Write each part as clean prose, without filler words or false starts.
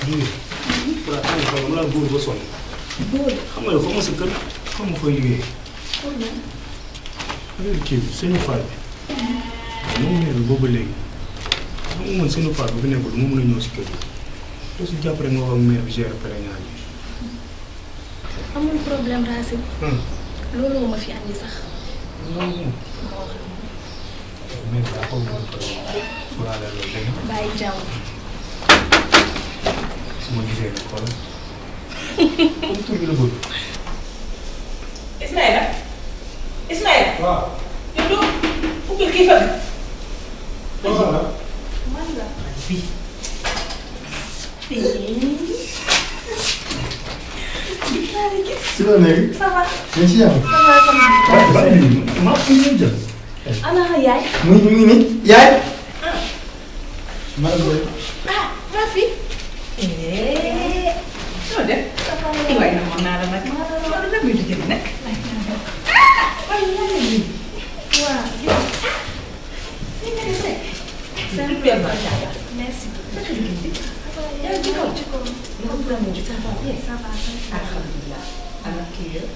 Diouf. pour la tànn xaw ma la góor ba sonn. góor xam nga foo ma sa kër xam nga fooy liggéey. xool na. affaire kii bi sëñu Fall bi. waaw moom nee na boobu ba léegi. xam nga man sëñu Fall bu fi nekkul mu mën a ñëw si kër gi. te su jàpp rek nga wax ak maire bi gérer prégnant bi. amul problème Racine. loolu ma fi andi sax. non. mais daa xaw ma woon suuraale loolu dégg nga. bàyyi jàmm. su ma gisee rek xoolal. comme tur bi la bëgg. Ismaïla Ismaïla. waaw. yow doo ubbil kii fa. man la. fii. si la léegi. ça va. nga ci yàlla. ça va ça va. waaw bàyyi bi maa ngi leen jël. ana yaay. mu ngi nii yaay. maa ngi lay. ah Rafi. noo def. waaye nag moom naa la nag. loolu nag muy liggéey nag. waaye lan la nii. waaw. li nga def rek. c'est un peu macha allah. merci beaucoup. naka liggéey bi. yaa ngi ci kaw ci kaw. ça va bien. ça va ça va. alhamdulilah. alors kii yëpp.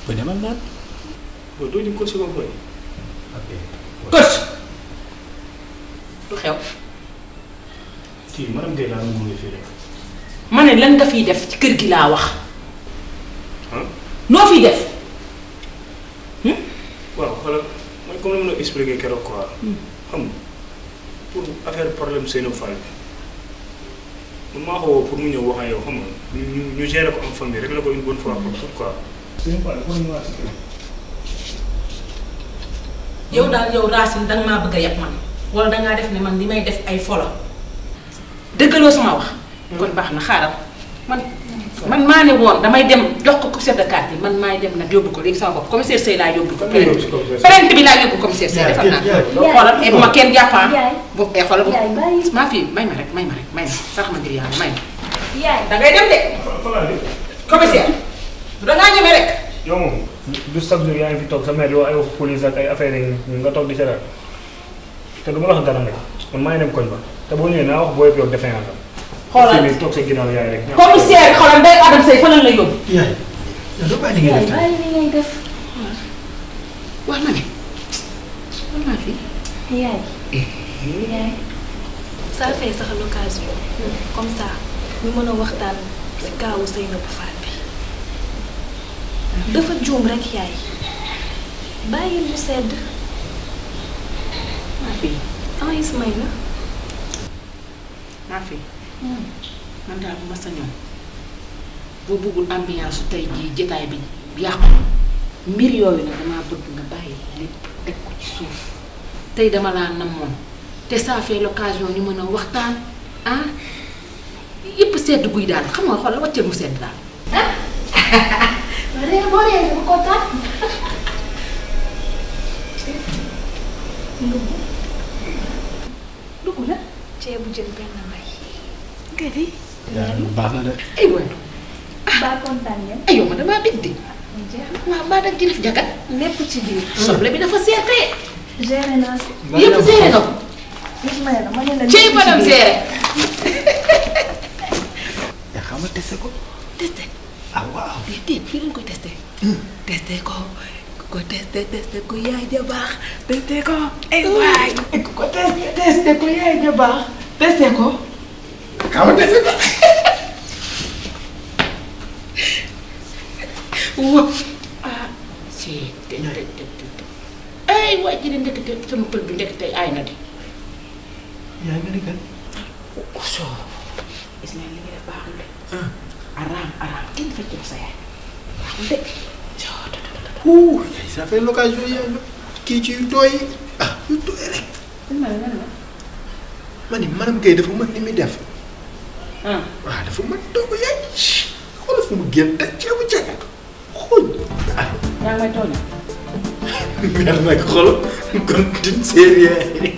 ba demal naan. booy doo ñu coach ba booy. ok. coach. lu xew. kii madame Guèye laa doon fii rek. ma ne lan nga fiy def ci kër gi laa wax. ah. noo fiy def. waaw xoolal mooy comme ni ma la expliqué keroog quoi. xam nga pour affaire problème Seydou Fall bi man maa ko woo pour mu ñëw wax ak yow xam nga ñu gérer ko en famille rek la ko une bonne fois pour tout quoi. Seydou Fall dafa ñëwaat si kër. yow daal yow Racine danga maa bëgg a yeb man wala dangaa def ne man li may def ay folo dëggaloo sama wax. kon baax na xaaral man maa ne woon damay dem jox ko chef de quartier man maay dem nag yóbbu ko léegi sama bopp commissaire Seye laa yóbbu ko. plainte bi laa yóbbu commissaire Seye defal naa ko. xoolal bu ma kenn jàppaan. bu xoolal bu maa fi may ma rek may ma sax ma ngir yàlla may ma. yaay da ngay dem de. commissaire du dangaa ñeme rek. yow moom du chaque jour yaa ngi fi toog sa mère yow ay wax police ak ay affaires yi nga toog di seetaan te du ma la wax dara nag man maa ngi dem koñ ba te boo ñëwee naa wax booy yow defe naa ko. xoolal fii toog sa ginnaaw yaay rek. commissaire xoolal day Adam Seye fan la yóbbu. yaay. yow doo bàyyi li ngay yaay def bàyyi li ngay def. wax na ne man maa fi. yaay. yaay. ça fait sax l'occasion. comme ça ñu mën a waxtaan si kaawu Seynabou Fall bi. dafa juum rek yaay. bàyyi mu sedd. maa fi. ah Ismaïla. maa fi. man daal bu ma sañoon boo bëggul ambiance su tey jii jotaay bi yàqu mbir yooyu nag damaa bëgg nga bàyyi lépp teg ko ci suuf tey dama laa namoon te ça fait l'occasion ñu mën a waxtaan ah yëpp sedd guy daal xam nga xoolal wàcceel mu sedd daal. boo dee bu kontaan. dugg la. ceebu jën benn mbay. kër yi. baax na de. aywa baa kontaan ngeen. aywa ma damaa bég de. waaw mbaa da nga ci def jagat. lépp ci biir. soble bi dafa seetee. géré naa si. yëpp seere nga ko. Ismaïla ma ne la. ci madame seere. yaa xam nga testé ko. testé. ah waaw. déedéet fii lañ koy testé. testé ko testé ko yaay ja baax testé ko. ay waay ko testé ko yaay ja baax testé ko. xam nga testé ko. wa ah si te ay waay ji de ndekete sama pël bi ndekete ay na de. yaa ngi ni kan. soo gis nga li nga def baaxul de. araam kenn feccul sa yaay baaxul de. ça fait l'occasion yaa ngi kii ci yu tooy yi ah yu tooy rek. ma ni madame Guèye dafa mën ni muy def. waaw dafa mën togg yaay. xoolal fu mu génn teg ceebu jaga xool. ah yaa ngi may tooñ. mer nag xoolal kon d'une série.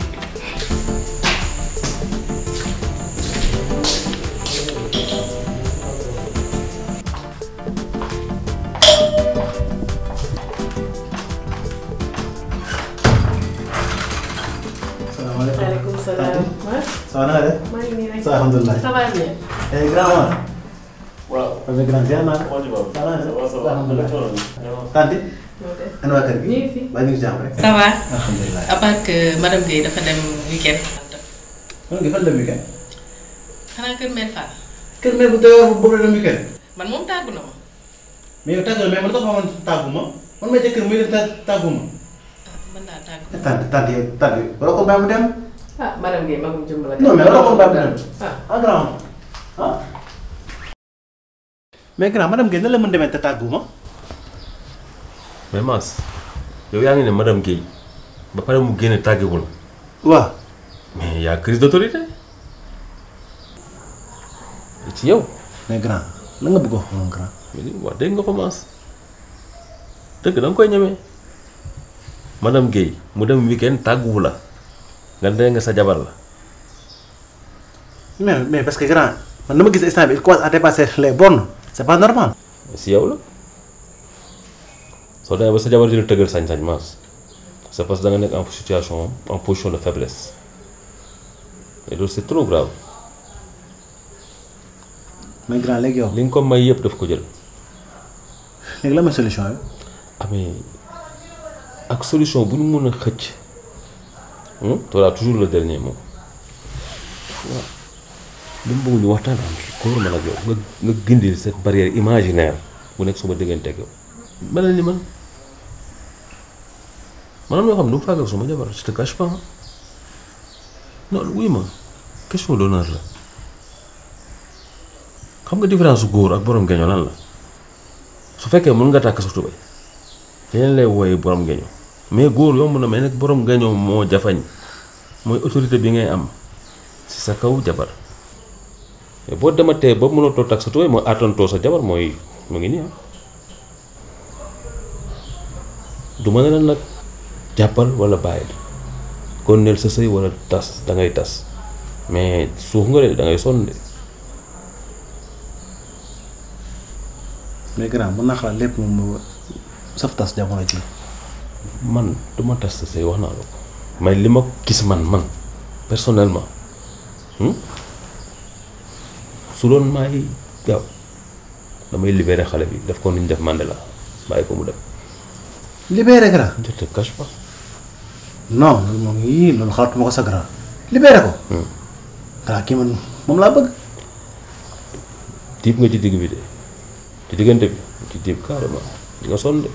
bien. Ça va, alhamdoulilah. Ça va bien. Grand. waaw. Avec grand ziar naa. Alhamdoulilah. Tanti. ana waa kër gi. ñu ngi fi. Baa ñu ngi si jàmm rek. Ça va. Alhamdoulilah. À part que madame Guèye dafa dem week-end. Man nga fan dem weekend. xanaa kër mère Fall. Kër mère bu doyoo boobu la dem weekend. man moom tàggu na ma. mais yow tàggu na mais man dafa xamoon tàggu ma. man ma jëkkër muy dem tàggu ma. mën naa tàggu. Tanti waroo ko bàyyi mu dem. ah madame Guèye magum jëmm la. non mais waroo ko bàyyi mu dem. ah grand. ah. mais grand madame Guèye nan la mën demee te tàggu ma. mais Mass yow yaa ngi ne madame Guèye ba pare mu génne tàggewul waaw. mais y a crise d'autorité ci yow. mais grand la nga bëgg a wax moom grand. wax dégg nga ko Mass dëgg da nga koy ñemee madame Guèye mu dem weekend tàgguwu la nga dee nga sa jabar la. mais parce que grand man dama gis instant bi il commence à dépasser les bornes c'est pas normal. si yow la soo demee ba sa jabar di la tëggal sañ-sañ Mass c'est parce que da nga nekk en situation en position de faiblesse et loolu c'est trop grave. mais grand léegi yow. li nga ko may yëpp daf ko jël. léegi la ma solution yi. amee ak solution bu ñu mën a xëcc tu auras toujours le dernier mot waaw li mu bëgg ñu waxtaan am góor man ak yow nga gindi cette barrière imaginaire bu nekk suma diggante ak yow melal ni man maanaam yoo xam ne du mu fàggal suma jabar je te cache pas non wuy ma question d'honneur la xam nga différence góor ak borom geño lan la su fekkee mën nga tàkk sa tubéy dañ lay wooye borom geño mais góor yomb na mais nag borom geño moo jafañ mooy autorité bi ngay am ci sa kaw jabar boo dematee ba mënatoo tàkk sa tubéy mooy àttantoo sa jabar mooy mu ngi nii du ma ne la nag jàppal wala bàyyi kon neel sa sëy wala tas da ngay tas mais suux nga de da ngay sonn de. mais grand mën naa xalaat lépp moom moo saf tas jamono ji. man du ma tas sa sëy wax naa la ko mais li ma gis man personnellement su doon maay gaaw damay libéré xale bi def ko nu ñu def Mandela bàyyi ko mu dem. libéré grand. je te cache pas. non loolu moom yii loolu xalaatuma ko sa grand. libéré ko. grand kii man moom laa bëgg. tiib nga ci digg bi de ci diggante bi ci tiib carrément di nga sonn de.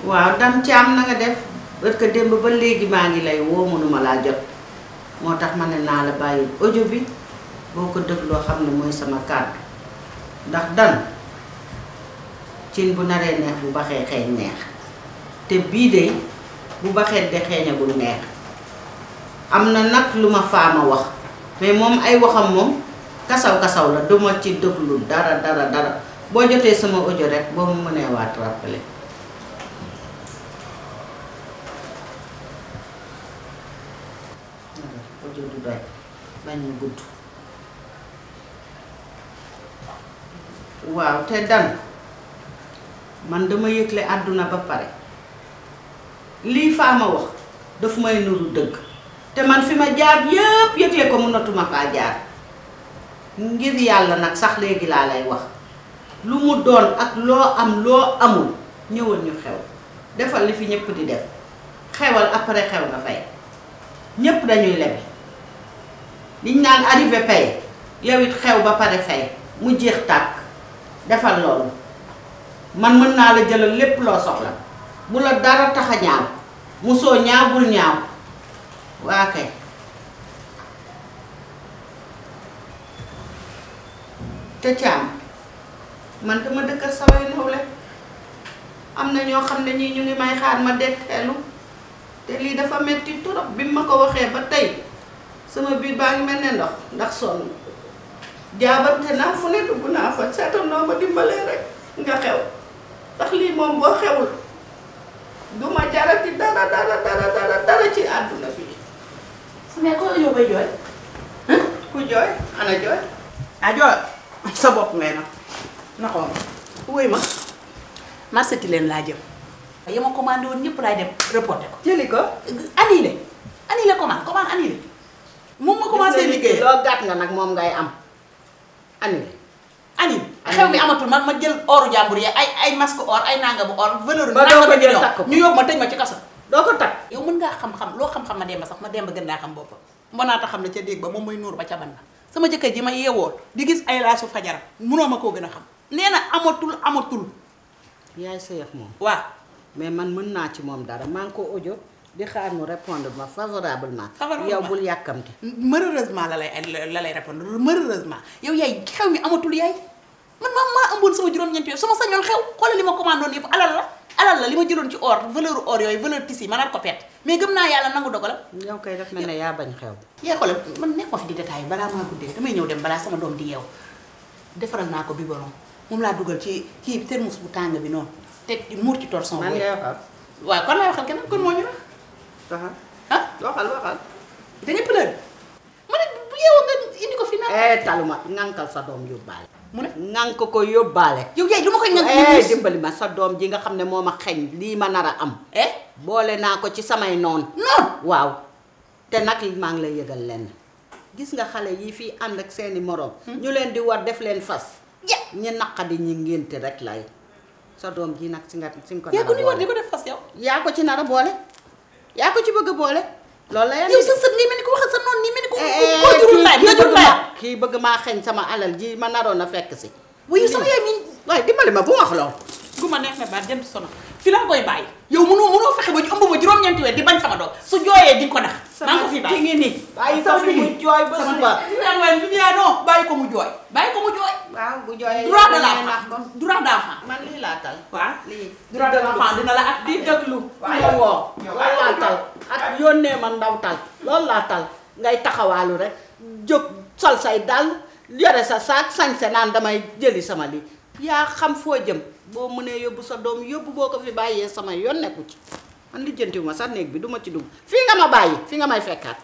waaw dam caam na nga def parce que démb ba léegi maa ngi lay woo mënuma laa jot moo tax ma ne naa la bàyyi audio bi boo ko dégloo xam ne mooy sama kàddu ndax dan cin bu naree neex bu baxee xeeñ neex te bii de bu baxee de xeeñagul neex am na nag lu ma faama wax mais moom ay waxam moom kasaw la duma ci déglu dara boo jotee sama audio rek boo mu mënee waat rappelé audio du doy bañ mu gudd waaw te dan man dama yëgle àdduna ba pare lii faama wax daf may nuru dëgg te man fi ma jaar yépp yëgle ko mënatuma faa jaar ngir yàlla nag sax léegi laa lay wax lu mu doon ak loo am loo amul ñëwal ñu xew defal li fi ñëpp di def xewal après xew nga fay ñëpp dañuy lebi liñ naan arrivé pay yow it xew ba pare fay mu jeex tàkk defal loolu man mën naa la jëlal lépp loo soxla bu la dara tax a ñaaw musoo ñaaw bul ñaaw waa kay te caam man dama dëkkal samay nawle am na ñoo xam ne ñii ñu ngi may xaar ma dekkeelu te lii dafa metti trop bi ma ko waxee ba tey sama biir baa ngi mel ne ndox ndax sonn jaabante naa fu ne dugg naa fa seetal noo ma dimbalee rek nga xew ndax lii moom boo xewul duma jarati dara ci àdduna bi. mais ko yow bay jooy. ku jooy ana jooy. ah jooy sa bopp ngay nag naxoon. wuy ma marché leen laa jëm. yi ma commandé woon ñëpp laay dem reporté ko. jëli ko. annulé commande annulé. moom ma commencé liggéey loo gàtt nga nag moom ngay am annulé. xew mi amatul man ma jël oru jàmbur yi ay masque or ay nangamu or valeur. ba doo ko jël takk ko ñu yóbbu ma tëj ma ci kaso. doo ko takk. yow mën ngaa xam-xam loo xam-xam ma demba sax ma demba gën naa xam boppam. mënaata xam ne ca déeg ba moom mooy nuur ba ca ban ba sama jëkkër ji ma yeewoon di gis ay laasu fajaram munoo ma koo gën a xam. nee na amatul. yaay sëyeex moom. waaw. mais man mën naa ci moom dara maa ngi ko audio di xaar mu répondre ma favorablement. favorablement yow bul yàkkamti. malheureusement la lay répondre malheureusement yow yaay xew mi amatul yaay man maa ëmboon sama juróom-ñeenti yooyu sama sañoon xew xoolal li ma commandé woon yëpp alal la li ma jëloon ci or valeur or yooyu valeur tissu ma naat ko pet mais gëm naa yàlla nangu dogalam. yow kay def na ne yaa bañ xew. yaay xoolal man nekk ma fi di détail balaa maa guddee damay ñëw dem balaa sama doom di yeew defaral naa ko biberon moom laa dugal ci kii thermos bu tàng bi noonu te muur ci torsion. man ngay waxal. waaw kon laay waxal keneen kon moo ñu la. waxal. da ngay pleur ma ne bu yeewoo nga indi ko fi naan. taluma ŋànkal sa doom yóbbaale. mu ne ŋànk ko yóbbaale. yow yaay lu ma koy ŋànk. dimbali ma sa doom ji nga xam ne moo ma xeñ lii ma nar a am. boole naa ko ci samay noon. waaw te nag maa ngi lay yëgal lenn gis nga xale yi fii ànd ak seeni moroom. ñu leen di war def leen fas. ñi naqadi ñi ngénte rek lay sa doom ji nag si nga ko. yaa ko ni war di ko def fas yow. yaa ko ci nar a boole yaa ko ci bëgg a boole. loolu la yàlla yow sa sët nii mel ni ko waxal sa noonu nii mel ni ko jurul laay nga jurul laay. kii bëgg maa xeñ sama alal ji ma naroon a fekk si. wuyu sama yaay mi. waaye dimbali ma bu wax lool. gu ma neex na baat dem sono fi la koy bàyyi. yow mënoo fexe ba ñu ëmb ma juróom-ñeenti weer di bañ sama doom su jooyee di nga ko nax. maa ngi ko fi bàyyi nii. bàyyi ko fi mu jooy ba suba. bàyyi ko mu jooy. waaw bu jooyee droit de l'enfant droit d'enfant. man lii laa tal. waaw lii droit de l'enfant dina la ak di déglu. waaw woo loolu laa tal ak yónnee ma ndaw tal loolu laa tal ngay taxawaalu rek jóg sol say dal yore sa saak sañse naan damay jëli sama lii yaa xam foo jëm boo mënee yóbbu sa doom yóbbu boo ko fi bàyyee sama yoon nekku ci man lijjantiwu ma sax néeg bi duma ci dugg fii nga ma bàyyi fii nga may fekkaat.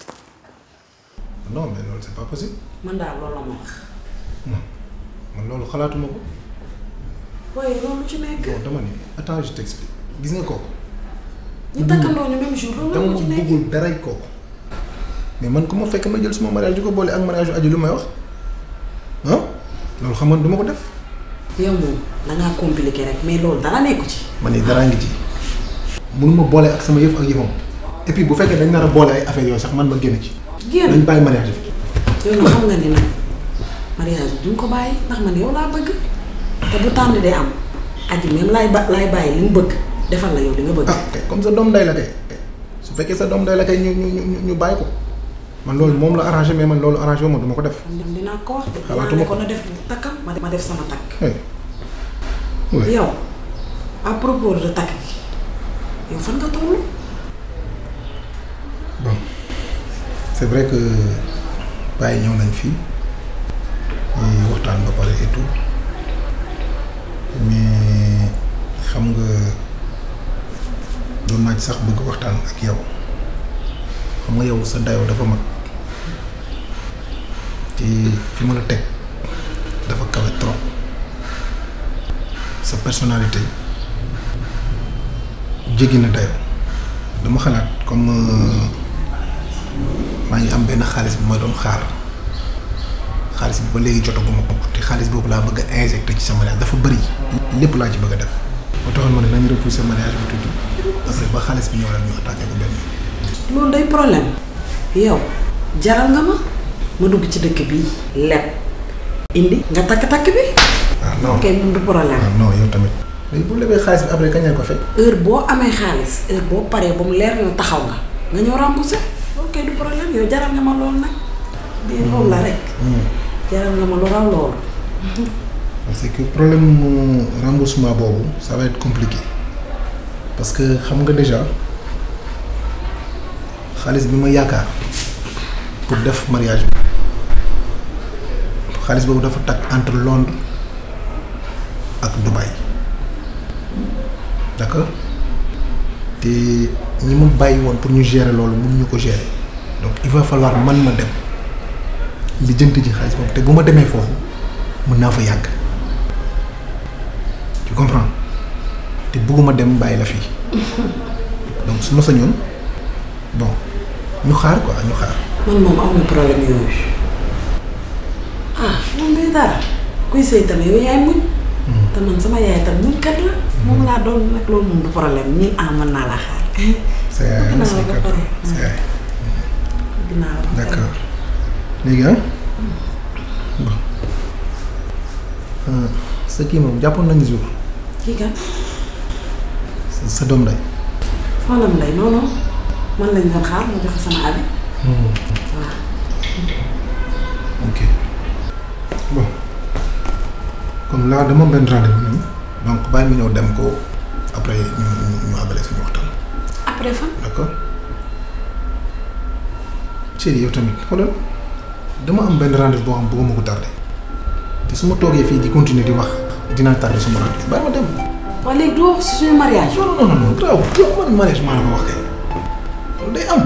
non mais loolu c'est pas possible. man daal loolu la ma wax. non man loolu xalaatuma ko. waaye loolu ci nekk. bon dama ne attends je t'explique gis nga kooku. ñu takkandoo ñu même jour loolu la ci nekk dama bëggul daray kooku. mais man ku ma fekk ma jël suma mariage di ko boole ak mariage aju lu may wax ah loolu xam nga du ma ko def. yow moom da ngaa compliqué rek mais loolu dara nekku ci. man ni daraa ngi ci mënuma boole ak sama yëf ak yëfam et puis bu fekkee dañ nar a boole ay affaires yooyu sax man ma génn ci. génn dañ bàyyi mariage bi. yow nag xam nga ni nag mariage bi duñ ko bàyyi ndax man yow laa bëgg te bu tànn day am aji même laay bàyyi li mu bëgg defal la yow li nga bëgg. ah comme sa doom day la kay su fekkee sa doom day la kay ñu bàyyi ko man loolu moom la arrangé mais man loolu arrangé wu ma du ma ko def. man dem dinaa ko wax. xalaatuma ko na def takkam ma def sama takk. oui. yow à propos de takk gi yow fan nga toll. bon c'est vrai que bàyyi ñëw nañ fii ñu waxtaan ba pare et tout mais xam nga doon naa ci sax bëgg waxtaan ak yow xam nga yow sa dayoo dafa mag te fi ma la teg dafa kawe trop sa personnalité jéggi na dayoo dama xalaat comme maa ngi am benn xaalis bi ma doon xaar xaalis bi ba léegi jotaguma ko te xaalis boobu laa bëgg a injecté ci sa mariage dafa bëri lépp laa ci bëgg a def ba taxoon ma ne nañu repousser mariage bi tuuti après ba xaalis bi ñëw rek ñu attaqué ko benn loolu day problème yow jaral nga ma dugg ci dëkk bi leb indi nga takk bi. ah non kay moom du problème. ah non yow tamit léegi bu lebee xaalis bi après kañ lañ ko fay. heure boo amee xaalis heure boo paree ba mu leer yow taxaw nga ñëw remboursé loolu kay du problème yow jaral nga ma loolu nag. bii loolu la rek. jaral nga ma lu raw loolu. parce que problème mu remboursement boobu ça va être compliqué parce que xam nga déjà xaalis bi ma yaakaar pour def mariage bi xaalis boobu dafa takk entre Londres ak Dubaï d'accord te ñi ma bàyyi woon pour ñu gérer loolu mënuñu ko gérer donc il va falloir man ma dem li jënt ji xaalis boobu te bu ma demee foofu mën naa fa yàgg tu comprends te bëgguma dem bàyyi la fii donc su ma sañoon bon ñu xaar quoi ñu xaar. man moom am na problème yooyu moom day dara kuy sëy tamit yow yaay muñ. te man sama yaay tam muñ kat la. moom laa doon nag loolu moom du problème ñun mën naa la xaar. sa yaay la say kat sa yaay. d'accord léegi bon sa kii moom jàppoon nañu jour. kii kan. sa doom day. xoolal nday non non man lañ doon xaar ma joxe sama abi. waaw. ok bon comme là dama benn rendez-vous nii donc bàyyi ma ñëw dem ko après ñu abale suñu waxtaan. après fan. d'accord chérie yow tamit xoolal dama am benn rendez-vous boo xam bëgguma ko tardé te su ma toogee fii di continuer di wax dinaa tardé suma rendez-vous bàyyi ma dem. waaw léegi doo wax si suñu mariage. non grave yow man mariage maa la ko wax kay loolu day am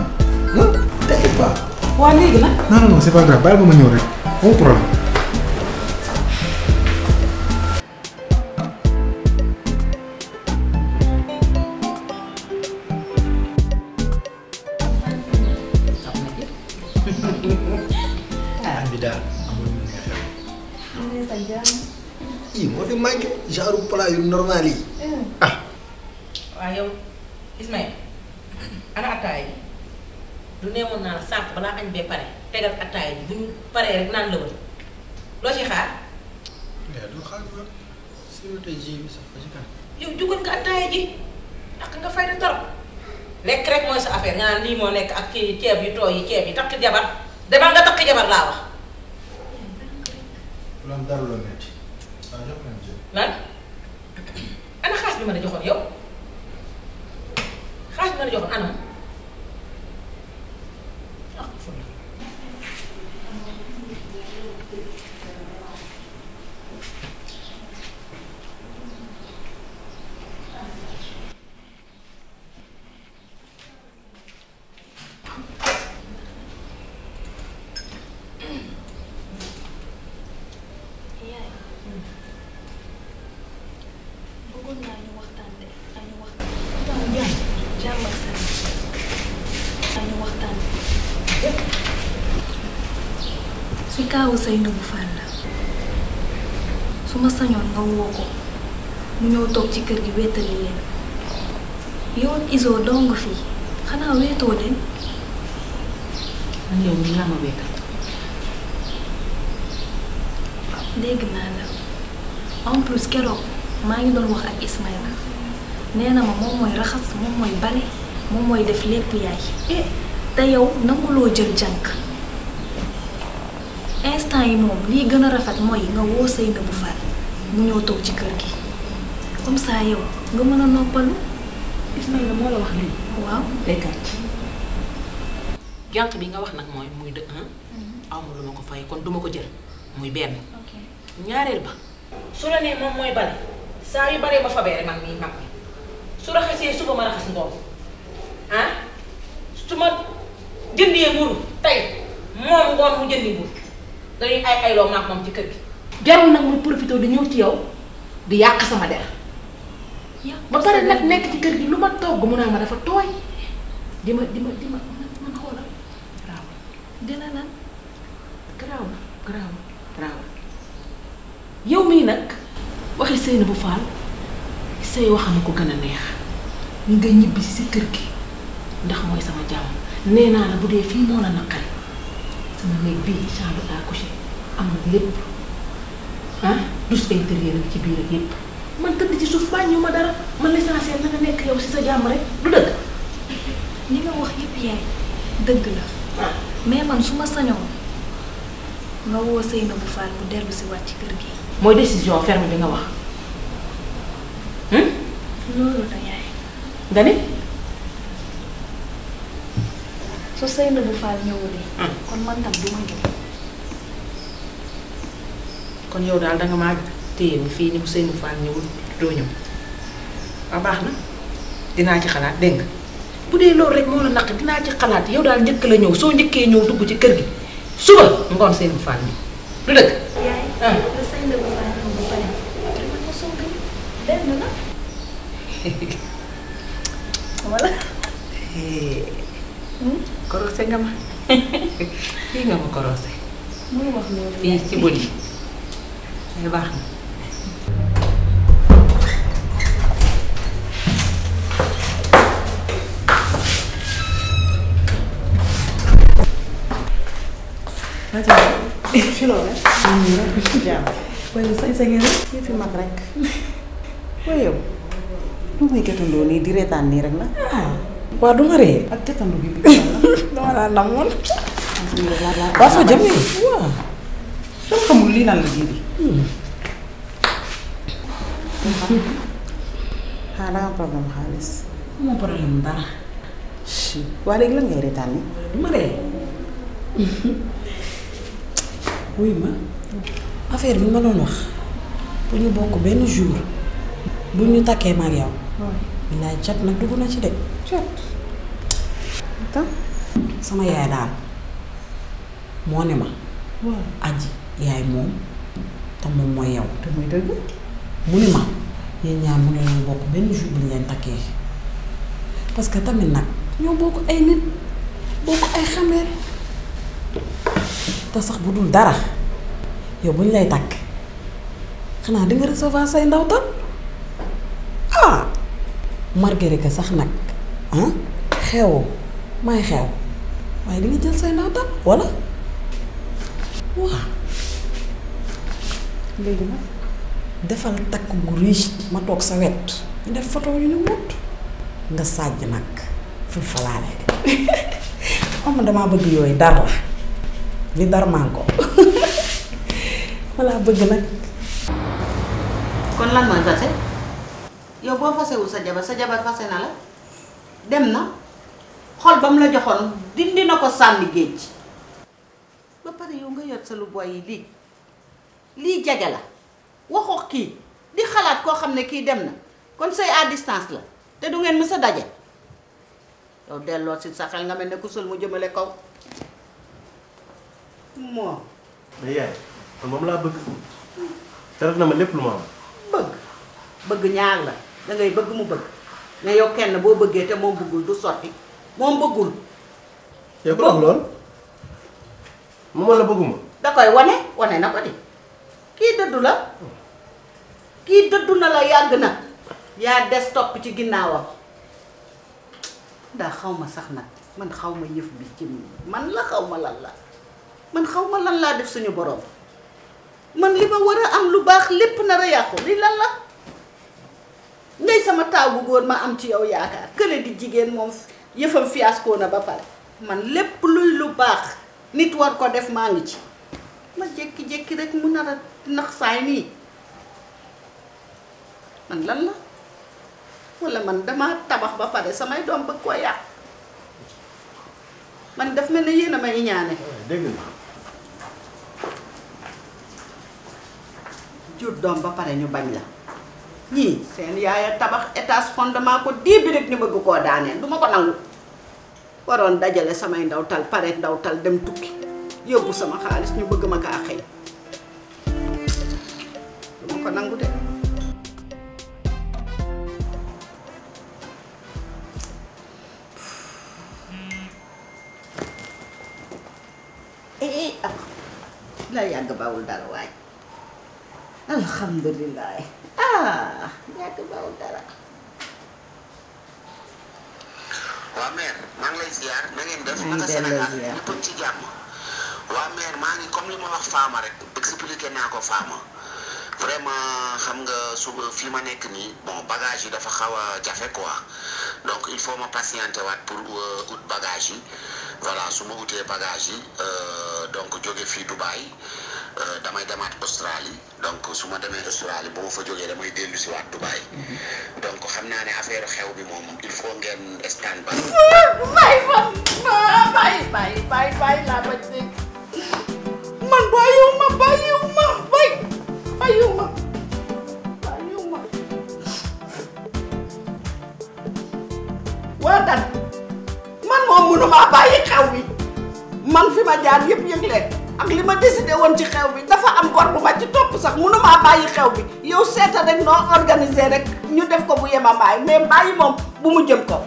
t'inquiète pas. waaw léegi nag. non c'est pas grave bàyyi ba ma ñëw rek au problème. bi daal amul lu neexee. moo fi manqué genre plat yu normal yi. waaw yow Ismaël ana attaay bi du neewoon naa la sànq balaa añ bee pare tegal attaay bi bu ñu paree rek naan lëwal loo ci xaar. mais doo xaar ba suñu tey ji bi sax ba ci kanam. yow jugal nga attaay ji ak nga fay da torop lekk rek mooy sa affaire nga naan lii moo nekk ak ci ceeb yu tooy yi ceeb yi takk jabar demal nga takk jabar laa wax. lu am dara loo metti waaw jox nañu ci. lan ana xaas bi ma la joxoon yow xaas bi ma la joxoon anam. si kaawu Seynabou Fall la su ma sañoon nga woo ko mu ñëw toog ci kër gi wéetali leen yow ak Izo dong fii xanaa wéetoo leen. man yow mii yaa ma wéetal. dégg naa la en plus keroog maa ngi doon wax ak Ismaïla nee na ma moom mooy raxas moom mooy bale moom mooy def lépp yaay te yow nanguloo jël jànk instant yi moom lii gën a rafet mooy nga woo Seynabou Fall mu ñëw toog ci kër gi comme ça yow nga mën a noppalu. Ismaïla moo la wax lii. waaw day gàcc jànk bi nga wax nag mooy muy de aw ma lu ma ko fay kon duma ko jël muy benn. ñaareel ba su la nee moom mooy bale saa yu baree ba fabeere man mii mag su raxasee suba ma raxas ngoon su ma jëndee mburu tey moom ngoon mu jëndi mburu dañuy ay loo maag moom ci kër gi jarul nag muy profité di ñëw ci yow di yàq sama der ba pare nag nekk ci kër gi lu ma togg mu naa ma dafa tooy di ma man xoolal garaaw dina lan garaaw yow mii nag waxi Seynabou Fall say waxama ko gën a neex ñu nga ñibbi si kër gi ndax mooy sama jàmm nee naa la bu dee fii moo la naqari sama néeg bii chambre à coucher am na lépp douche intérieure ci biir ak yépp man tëdd ci suuf bàññu ma dara man l'essentiel na nga nekk yow si sa jàmm rek du dëgg. li nga wax yépp yaay dëgg la mais man su ma sañoon nga woo Seynabou Fall mu dellu si waat ci kër gi. mooy décision ferme bi nga wax. loolu la yaay. nga ne. su Seynabou Fall ñëwulee. kon man tam du ma ñëw. kon yow daal danga maa téye bu fii ni bu Seynabou Fall ñëwul doo ñëw waaw baax na dinaa ci xalaat dégg nga bu dee loolu rek moo la naq dinaa ci xalaat yow daal njëkk la ñëw soo njëkkee ñëw dugg ci kër gi suba ngoon Seynabou Fall ñëw du dëgg. yaay. Seynabou Fall ñëw ba pare dama ko soog a benn la. wala. korosé nga ma fii nga ma korosé. muy wax loolu. fii ci bëri ay baax na. ci loolu rek. jàmm. waaye sañ-sañ ngeen rek. ñu fi mag rek. waaye yow. lu muy gëtandoo nii di reetaan nii rek la. waaw du ma ree. ak gëtandoo bi bi dama laa namoon. waaw soo jëmee. waaw. dama xamul lii lan la ji bi. xanaa da nga am problème xaalis. amoo problème dara. waa léegi lan ngay reetaan nii. du ma ree. wuy ma affaire bi ma doon wax bu ñu bokk benn jour bu ñu takkee ma ak yow. bilaay cat nag dugg na ci de. cat. sama yaay daal moo ne ma. aji yaay moom te moom mooy yow. te muy dëgg. mu ne ma yéen ñaar mu ne leen bokk benn jour bu ñu leen takkee parce que tamit nag ñoo bokk ay nit bokk ay xameel. te sax bu dul dara yow bu ñu lay takk xanaa di nga recevoir say ndawtal Margarita sax nag xewoo may xew waaye di nga jël say ndawtal walla waaw léegi nag defal takk gu riche ma toog sa wet ñu def photo yu ni mut nga sàjj nag fi falaale xam damaa bëgg yooyu dar la li dar maan ko walla bëgg nag. kon lan mooy fase yow boo fasewul sa jabar fase na la dem na xol ba mu la joxoon dindi na ko sànni géej ba pare yow nga yor sa lu boy yi lii jaga la waxoo kii di xalaat koo xam ne kii dem na kon sëy à distance la te du ngeen mës a daje yow delloo si sa xel nga mel ne ku sol mu jëmale kaw moo mais yaay man moom laa bëgg te def na ma lépp lu ma am. bëgg ñaar la dangay bëgg mu bëgg mais yow kenn boo bëggee te moom bëggul du sotti moom bëggul. yow ku doon lool moom la bëgguma. da koy wane na ko di kii dëddu na la yàgg na yaa des topp ci ginnaawam ndax xaw ma sax nag man xaw ma yëf bi ci man la xaw ma lan la man xaw ma lan laa def suñu borom man li ma war a am lu baax lépp nar a yàqu li lan la ngay sama taaw bu góor ma am ci yow yaakaar kële di jigéen moom yëfam fiasko na ba pare man lépp luy lu baax nit war ko def maa ngi ci ma jékki-jékki rek mu nar a nax saay nii man lan la walla man dama tabax ba pare samay doom bëgg koo yàq man daf mel ne yéen a may ñaane dégg nga jur doom ba pare ñu bañ la ñii seen yaaya tabax étage fondement ko dii bi rek ñu bëgg koo daaneel du ma ko nangu waroon dajale samay ndawtal pare ndawtal dem tukki yóbbu sama xaalis ñu bëgg ma kaa xëy du ma ko nangu de la yàgg bawul dara waay alhamdulilah yàgg bawul dara. waa mère maa ngi lay ziar na ngeen def. naka Sénégal ñëpp ci jàmm. waa mère maa ngi comme li ma wax Fama rek expliqué naa ko Fama vraiment xam nga suba fi ma nekk nii bon bagage yi dafa xaw a jafe quoi donc il faut ma patienter waat pour ut bagage yi voilà su ma utee bagage yi donc jóge fii Dubaï damay demaat Australie donc su ma demee Australie bu ma fa jógee damay dellu si waat Dubaï donc xam naa ne affaire xew bi moom il faut ngeen stand by. bàyyi laa bañ dégg man bàyyiwuma waa dan man moom mënumaa bàyyi xew bi man fi ma jaar yëpp yëg leen ak li ma décidé woon ci xew bi dafa am bor bu ma ci topp sax mënumaa bàyyi xew bi yow seeta rek noo organiser rek ñu def ko bu yemamaay mais bàyyi moom bu mu jëm ko